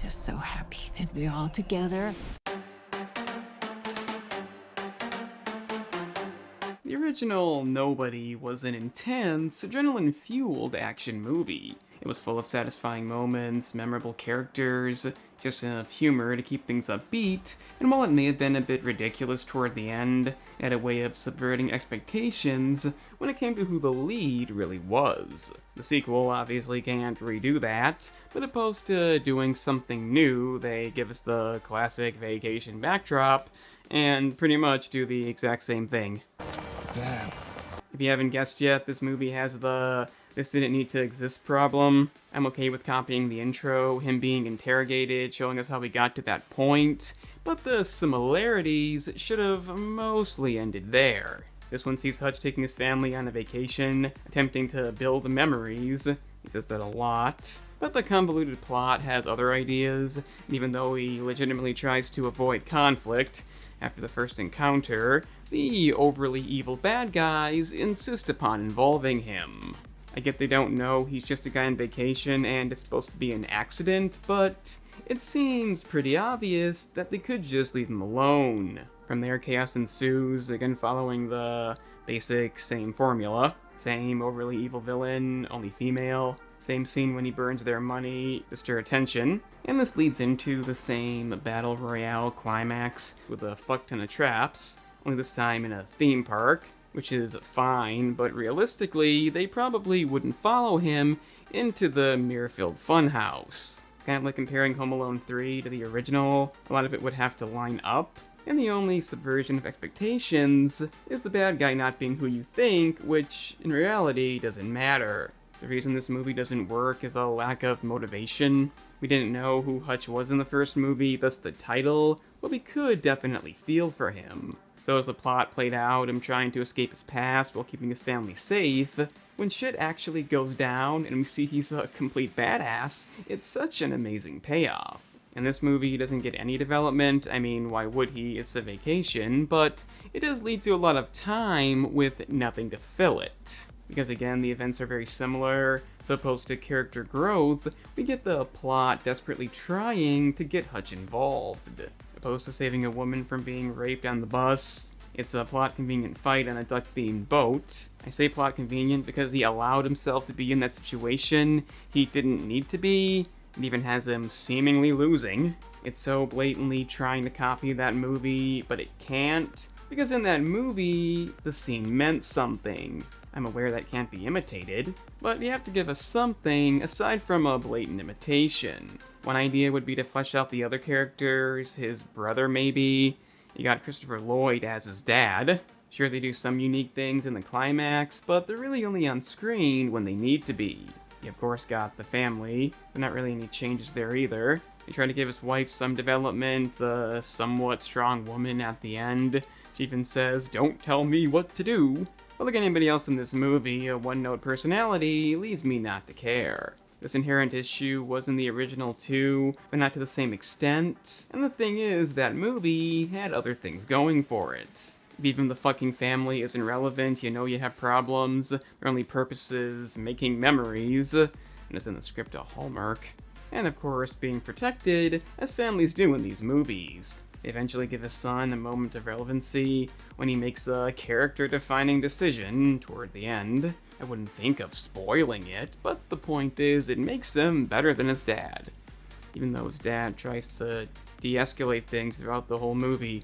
just so happy to be all together. The original Nobody was an intense, adrenaline-fueled action movie. It was full of satisfying moments, memorable characters, just enough humor to keep things upbeat, and while it may have been a bit ridiculous toward the end, it had a way of subverting expectations when it came to who the lead really was. The sequel obviously can't redo that, but opposed to doing something new, they give us the classic vacation backdrop, and pretty much do the exact same thing. Damn. If you haven't guessed yet, this movie has the "this didn't need to exist" problem. I'm okay with copying the intro, him being interrogated, showing us how we got to that point, but the similarities should have mostly ended there. This one sees Hutch taking his family on a vacation, attempting to build memories. He says that a lot. But the convoluted plot has other ideas, and even though he legitimately tries to avoid conflict, after the first encounter, the overly evil bad guys insist upon involving him. I get they don't know he's just a guy on vacation and it's supposed to be an accident, but it seems pretty obvious that they could just leave him alone. From there, chaos ensues, again following the basic same formula. Same overly evil villain, only female. Same scene when he burns their money to stir attention. And this leads into the same battle royale climax with a fuck ton of traps, only this time in a theme park, which is fine, but realistically, they probably wouldn't follow him into the mirror-filled funhouse. It's kind of like comparing Home Alone 3 to the original. A lot of it would have to line up, and the only subversion of expectations is the bad guy not being who you think, which in reality doesn't matter. The reason this movie doesn't work is the lack of motivation. We didn't know who Hutch was in the first movie, thus the title, but we could definitely feel for him. So as the plot played out, him trying to escape his past while keeping his family safe, when shit actually goes down and we see he's a complete badass, it's such an amazing payoff. In this movie, he doesn't get any development. I mean, why would he? It's a vacation, but it does lead to a lot of time with nothing to fill it. Because again, the events are very similar, so opposed to character growth, we get the plot desperately trying to get Hutch involved. Opposed to saving a woman from being raped on the bus, it's a plot-convenient fight on a duck-themed boat. I say plot-convenient because he allowed himself to be in that situation he didn't need to be, and even has him seemingly losing. It's so blatantly trying to copy that movie, but it can't, because in that movie, the scene meant something. I'm aware that can't be imitated, but you have to give us something aside from a blatant imitation. One idea would be to flesh out the other characters, his brother maybe. You got Christopher Lloyd as his dad. Sure, they do some unique things in the climax, but they're really only on screen when they need to be. You of course got the family, but not really any changes there either. They try to give his wife some development, the somewhat strong woman at the end. She even says, "Don't tell me what to do." But like anybody else in this movie, a one-note personality leads me not to care. This inherent issue was in the original too, but not to the same extent. And the thing is, that movie had other things going for it. If even the fucking family isn't relevant, you know you have problems. Their only purpose is making memories, and is in the script a hallmark. And of course, being protected, as families do in these movies. They eventually give his son a moment of relevancy when he makes a character-defining decision toward the end. I wouldn't think of spoiling it, but the point is, it makes him better than his dad. Even though his dad tries to de-escalate things throughout the whole movie,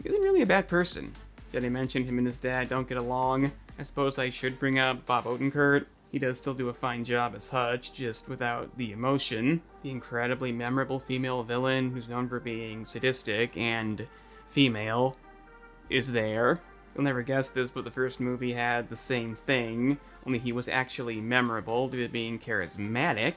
he isn't really a bad person. Did I mention him and his dad don't get along? I suppose I should bring up Bob Odenkirk. He does still do a fine job as Hutch, just without the emotion. The incredibly memorable female villain, who's known for being sadistic and female, is there. You'll never guess this, but the first movie had the same thing, only he was actually memorable due to being charismatic.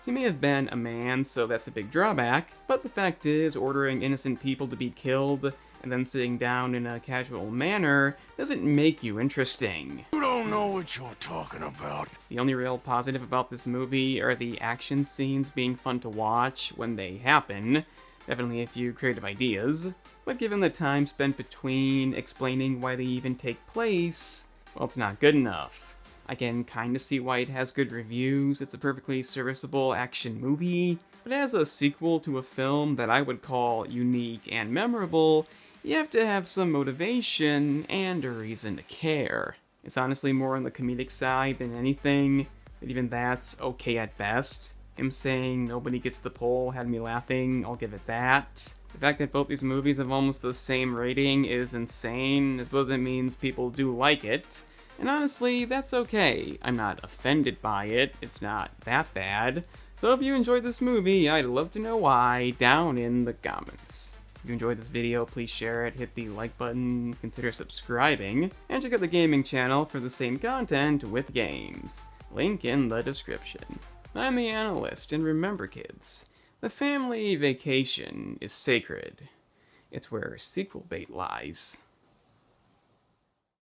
He may have been a man, so that's a big drawback, but the fact is, ordering innocent people to be killed and then sitting down in a casual manner doesn't make you interesting. You don't know what you're talking about. The only real positive about this movie are the action scenes being fun to watch when they happen. Definitely a few creative ideas. But given the time spent between explaining why they even take place, well, it's not good enough. I can kinda see why it has good reviews. It's a perfectly serviceable action movie, But as a sequel to a film that I would call unique and memorable, you have to have some motivation and a reason to care. It's honestly more on the comedic side than anything, but even that's okay at best. Him saying nobody gets the pole had me laughing, I'll give it that. The fact that both these movies have almost the same rating is insane. I suppose it means people do like it. And honestly, that's okay. I'm not offended by it, it's not that bad. So if you enjoyed this movie, I'd love to know why down in the comments. If you enjoyed this video, please share it, hit the like button, consider subscribing, and check out the gaming channel for the same content with games. Link in the description. I'm the Analyst, and remember kids, the family vacation is sacred. It's where sequel bait lies.